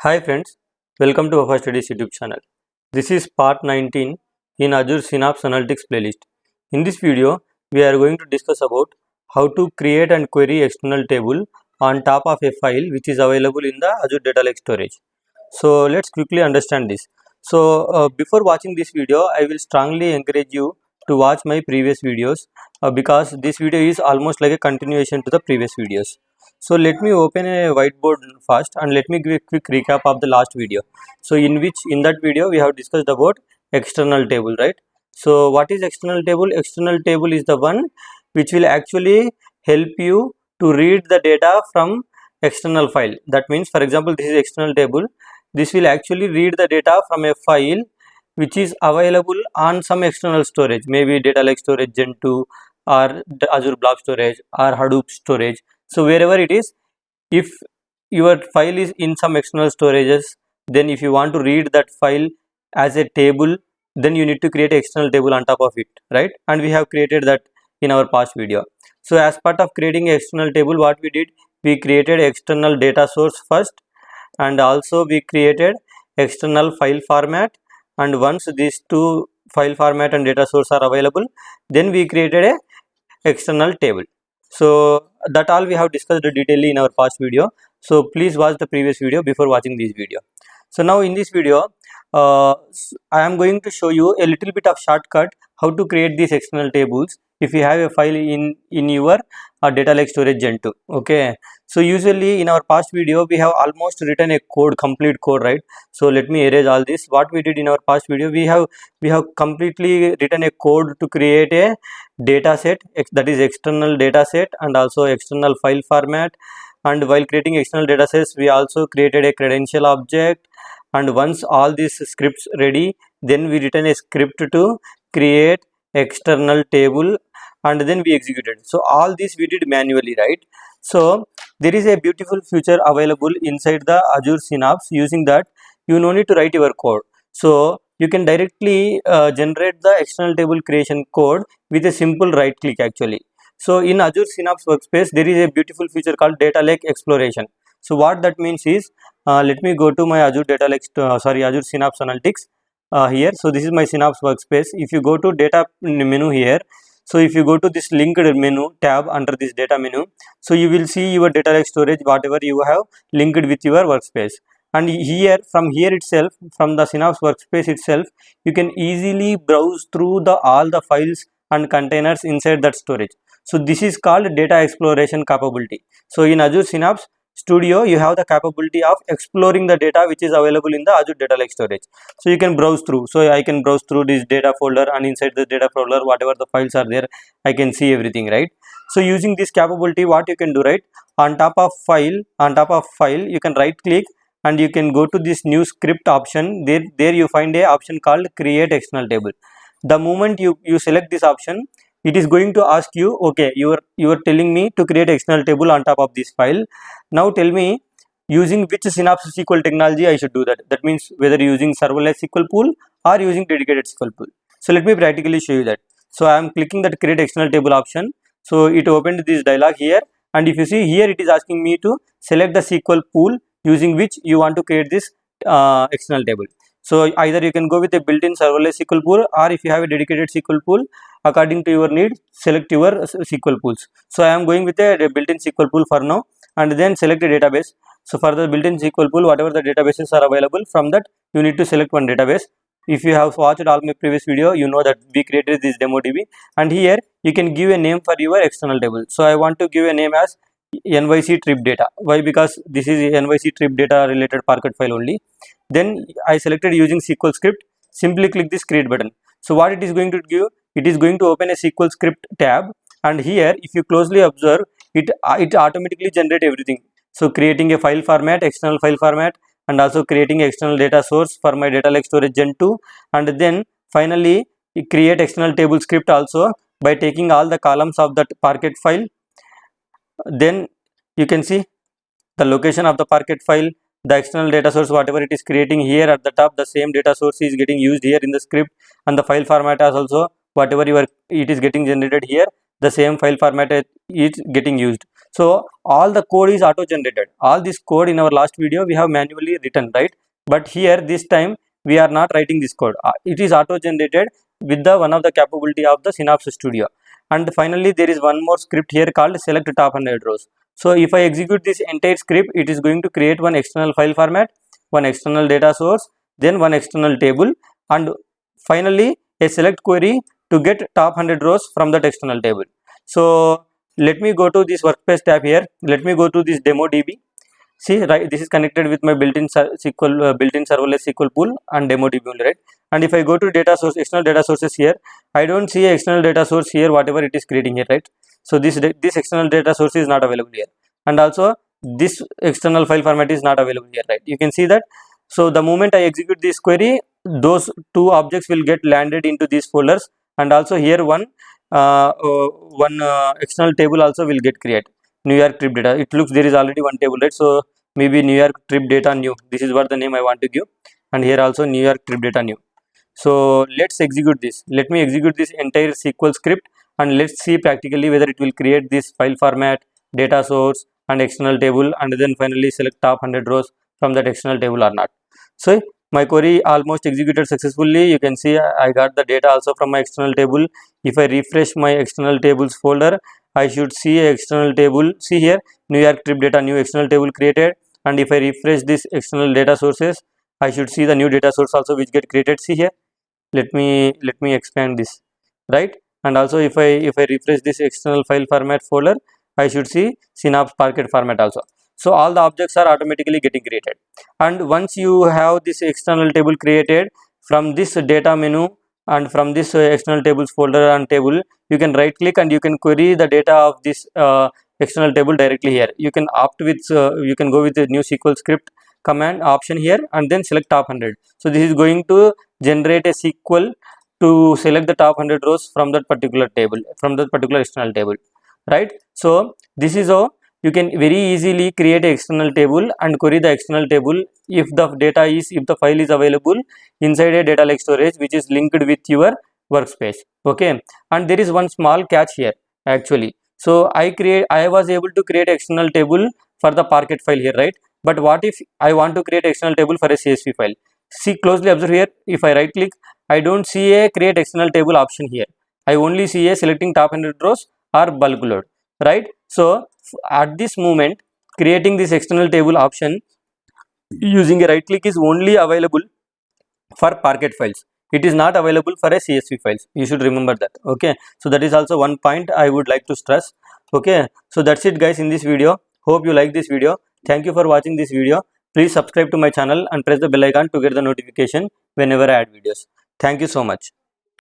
Hi friends, welcome to Wafa Studies YouTube channel. This is part 19 in Azure Synapse Analytics playlist. In this video, we are going to discuss about how to create and query external table on top of a file which is available in the Azure Data Lake storage. So let's quickly understand this. Before watching this video, I will strongly encourage you to watch my previous videos because this video is almost like a continuation to the previous videos. So let me open a whiteboard first and let me give a quick recap of the last video. So in that video we have discussed about external table, right? So what is external table? External table is the one which will actually help you to read the data from external file. That means, for example, this is external table. This will actually read the data from a file which is available on some external storage, maybe Data Lake storage Gen 2 or the Azure Blob storage or Hadoop storage. So wherever it is, if your file is in some external storages, then if you want to read that file as a table, then you need to create an external table on top of it, right? And we have created that in our past video. So as part of creating an external table, what we did, we created external data source first, and also we created external file format. And once these two file format and data source are available, then we created a external table. So that all we have discussed detailedly in our past video. So please watch the previous video before watching this video. So now in this video, I am going to show you a little bit of shortcut how to create these external tables if you have a file in your Data Lake storage Gen 2. Okay, so usually in our past video we have almost written a code, complete code, right? So let me erase all this. What we did in our past video, we have completely written a code to create a data set, that is external data set, and also external file format. And while creating external data sets, we also created a credential object. And once all these scripts ready, then we written a script to create external table, and then we executed. So all this we did manually, right? So there is a beautiful feature available inside the Azure Synapse. Using that, you no need to write your code. So you can directly generate the external table creation code with a simple right click actually. So in Azure Synapse Workspace, there is a beautiful feature called Data Lake Exploration. So what that means is, let me go to my Azure Data Lake, Azure Synapse Analytics here. So this is my Synapse Workspace. If you go to data menu here, so if you go to this linked menu tab under this data menu, so you will see your Data Lake storage, whatever you have linked with your workspace. And here, from here itself, from the Synapse Workspace itself, you can easily browse through all the files and containers inside that storage. So this is called data exploration capability. So in Azure Synapse Studio, you have the capability of exploring the data which is available in the Azure Data Lake storage. So you can browse through. So I can browse through this data folder, and inside the data folder, whatever the files are there, I can see everything, right? So using this capability, what you can do, right? On top of file, you can right click and you can go to this new script option. There you find a option called create external table. The moment you select this option, it is going to ask you, okay, you are telling me to create external table on top of this file. Now tell me using which Synapse SQL technology I should do that. That means whether using serverless SQL pool or using dedicated SQL pool. So let me practically show you that. So I am clicking that create external table option. So it opened this dialog here, and if you see here, it is asking me to select the SQL pool using which you want to create this external table. So either you can go with a built-in serverless SQL pool, or if you have a dedicated SQL pool, according to your need, select your SQL pools. So I am going with a built-in SQL pool for now, and then select a database. So for the built-in SQL pool, whatever the databases are available, from that you need to select one database. If you have watched all my previous video, you know that we created this demo DB, and here you can give a name for your external table. So I want to give a name as NYC trip data. Why? Because this is NYC trip data related Parquet file only. Then I selected using SQL script. Simply click this create button. So what it is going to give? It is going to open a SQL script tab, and here if you closely observe, it automatically generate everything. So creating a file format, external file format, and also creating external data source for my Data Lake storage Gen 2, and then finally create external table script also by taking all the columns of that Parquet file. Then you can see the location of the Parquet file, the external data source, whatever it is creating here at the top, the same data source is getting used here in the script, and the file format is also whatever it is getting generated here, the same file format is getting used. So all the code is auto generated. All this code in our last video we have manually written, right? But here this time we are not writing this code. It is auto generated with the one of the capability of the Synapse Studio. And finally there is one more script here called select top 100 rows. So if I execute this entire script, it is going to create one external file format, one external data source, then one external table, and finally a select query to get top 100 rows from that external table. So let me go to this workspace tab here. Let me go to this demo DB. See, right, this is connected with my built-in SQL, built-in serverless SQL pool and demo DB only, right? And if I go to data source, external data sources here, I don't see a external data source here, whatever it is creating here, right? So this external data source is not available here, and also this external file format is not available here, right? You can see that. So the moment I execute this query, those two objects will get landed into these folders, and also here one external table also will get created. New York trip data. It looks there is already one table, right? So maybe New York trip data new. This is what the name I want to give, and here also New York trip data new. So let's execute this. Let me execute this entire SQL script, and let's see practically whether it will create this file format, data source, and external table, and then finally select top 100 rows from that external table or not. So my query almost executed successfully. You can see I got the data also from my external table. If I refresh my external tables folder, I should see a external table. See here, New York trip data new external table created, and if I refresh this external data sources, I should see the new data source also which get created. See here, let me expand this, right? And also if I refresh this external file format folder, I should see Synapse Parquet format also. So all the objects are automatically getting created. And once you have this external table created, from this data menu and from this external tables folder and table, you can right click and you can query the data of this external table directly here. You can opt with you can go with the new SQL script command option here, and then select top 100. So this is going to generate a SQL to select the top 100 rows from that particular table, from that particular external table, right? So this is how you can very easily create an external table and query the external table if the file is available inside a data lake storage which is linked with your workspace. Okay, and there is one small catch here actually. So I was able to create external table for the Parquet file here, right? But what if I want to create external table for a CSV file? See, closely observe here. If I right click, I don't see a create external table option here. I only see a selecting top 100 rows or bulk load, right? So at this moment, creating this external table option using a right click is only available for Parquet files. It is not available for a CSV files. You should remember that. Okay, so that is also one point I would like to stress. Okay, so that's it guys in this video. Hope you like this video. Thank you for watching this video. Please subscribe to my channel and press the bell icon to get the notification whenever I add videos. Thank you so much.